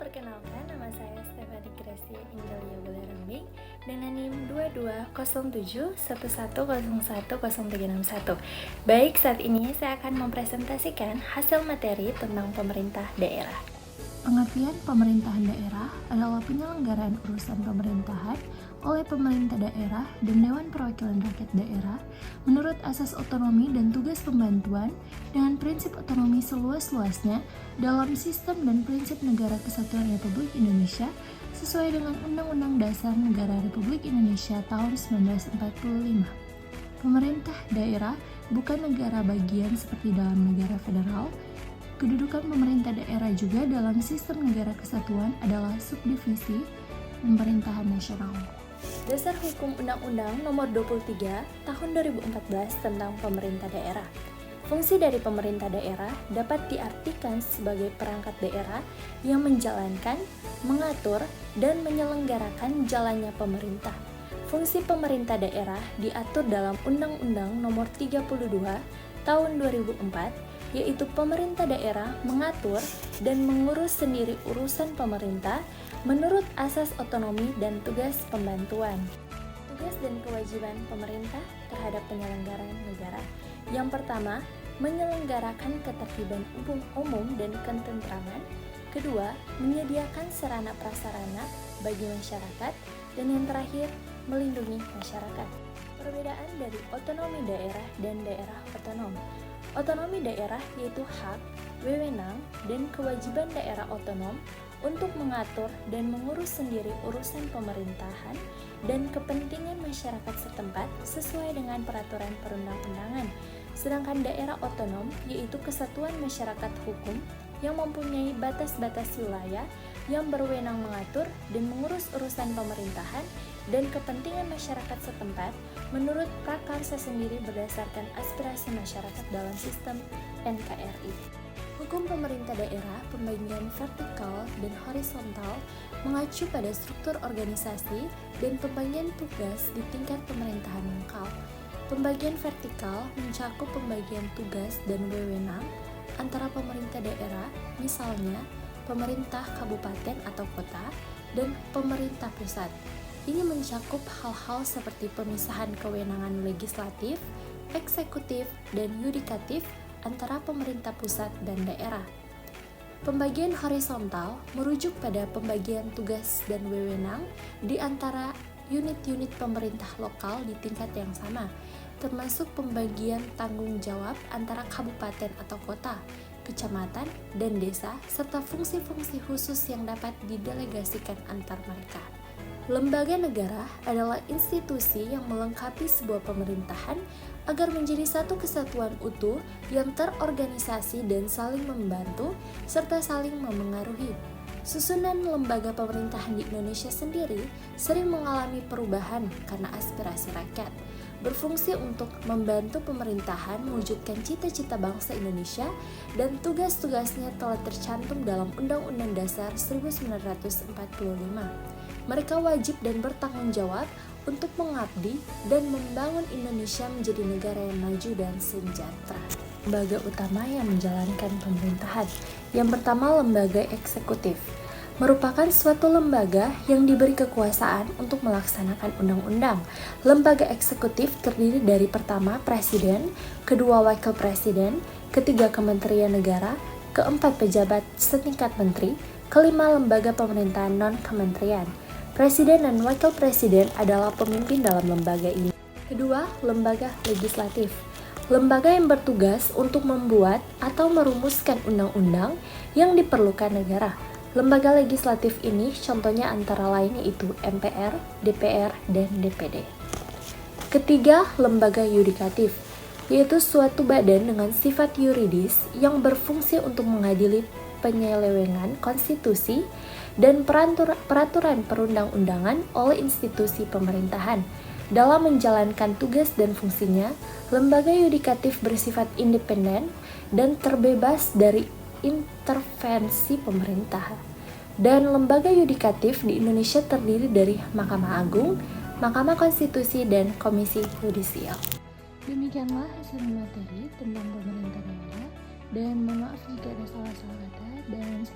perkenalkan nama saya Stephanie Gracia Ingelia Bularambing dengan NIM 22071101010361. Baik, saat ini saya akan mempresentasikan hasil materi tentang pemerintah daerah. Pengertian pemerintahan daerah adalah penyelenggaraan urusan pemerintahan oleh pemerintah daerah dan Dewan Perwakilan Rakyat Daerah menurut asas otonomi dan tugas pembantuan dengan prinsip otonomi seluas-luasnya dalam sistem dan prinsip Negara Kesatuan Republik Indonesia sesuai dengan Undang-Undang Dasar Negara Republik Indonesia tahun 1945. Pemerintah daerah bukan negara bagian seperti dalam negara federal. Kedudukan pemerintah daerah juga dalam sistem negara kesatuan adalah subdivisi pemerintahan nasional. Dasar Hukum Undang-Undang Nomor 23 Tahun 2014 tentang Pemerintah Daerah. Fungsi dari pemerintah daerah dapat diartikan sebagai perangkat daerah yang menjalankan, mengatur, dan menyelenggarakan jalannya pemerintah. Fungsi pemerintah daerah diatur dalam Undang-Undang Nomor 32 Tahun 2004, yaitu pemerintah daerah mengatur dan mengurus sendiri urusan pemerintah menurut asas otonomi dan tugas pembantuan. Tugas dan kewajiban pemerintah terhadap penyelenggaraan negara. Yang pertama, menyelenggarakan ketertiban umum dan ketentraman. Kedua, menyediakan sarana prasarana bagi masyarakat. Dan yang terakhir, melindungi masyarakat. Perbedaan dari otonomi daerah dan daerah otonom. Otonomi daerah yaitu hak, wewenang, dan kewajiban daerah otonom untuk mengatur dan mengurus sendiri urusan pemerintahan dan kepentingan masyarakat setempat sesuai dengan peraturan perundang-undangan. Sedangkan daerah otonom yaitu kesatuan masyarakat hukum yang mempunyai batas-batas wilayah yang berwenang mengatur dan mengurus urusan pemerintahan dan kepentingan masyarakat setempat menurut prakarsa sendiri berdasarkan aspirasi masyarakat dalam sistem NKRI. Hukum pemerintah daerah, pembagian vertikal dan horizontal mengacu pada struktur organisasi dan pembagian tugas di tingkat pemerintahan lokal. Pembagian vertikal mencakup pembagian tugas dan wewenang antara pemerintah daerah, misalnya pemerintah kabupaten atau kota, dan pemerintah pusat. Ini mencakup hal-hal seperti pemisahan kewenangan legislatif, eksekutif, dan yudikatif antara pemerintah pusat dan daerah. Pembagian horizontal merujuk pada pembagian tugas dan wewenang di antara unit-unit pemerintah lokal di tingkat yang sama, termasuk pembagian tanggung jawab antara kabupaten atau kota, kecamatan, dan desa, serta fungsi-fungsi khusus yang dapat didelegasikan antar mereka. Lembaga negara adalah institusi yang melengkapi sebuah pemerintahan agar menjadi satu kesatuan utuh yang terorganisasi dan saling membantu serta saling memengaruhi. Susunan lembaga pemerintahan di Indonesia sendiri sering mengalami perubahan karena aspirasi rakyat, berfungsi untuk membantu pemerintahan mewujudkan cita-cita bangsa Indonesia dan tugas-tugasnya telah tercantum dalam Undang-Undang Dasar 1945. Mereka wajib dan bertanggung jawab untuk mengabdi dan membangun Indonesia menjadi negara yang maju dan sejahtera. Lembaga utama yang menjalankan pemerintahan. Yang pertama, lembaga eksekutif. Merupakan suatu lembaga yang diberi kekuasaan untuk melaksanakan undang-undang. Lembaga eksekutif terdiri dari pertama, presiden, kedua, wakil presiden, ketiga, kementerian negara, keempat, pejabat setingkat menteri, kelima, lembaga pemerintahan non-kementerian. Presiden dan wakil presiden adalah pemimpin dalam lembaga ini. Kedua, lembaga legislatif. Lembaga yang bertugas untuk membuat atau merumuskan undang-undang yang diperlukan negara. Lembaga legislatif ini contohnya antara lain yaitu MPR, DPR, dan DPD. Ketiga, lembaga yudikatif, yaitu suatu badan dengan sifat yuridis yang berfungsi untuk mengadili penyelewengan konstitusi dan peraturan perundang-undangan oleh institusi pemerintahan. Dalam menjalankan tugas dan fungsinya, lembaga yudikatif bersifat independen dan terbebas dari intervensi pemerintah. Dan lembaga yudikatif di Indonesia terdiri dari Mahkamah Agung, Mahkamah Konstitusi, dan Komisi Yudisial. Demikianlah hasil materi tentang pemerintah daerah, dan mohon maaf jika ada salah-salah kata, dan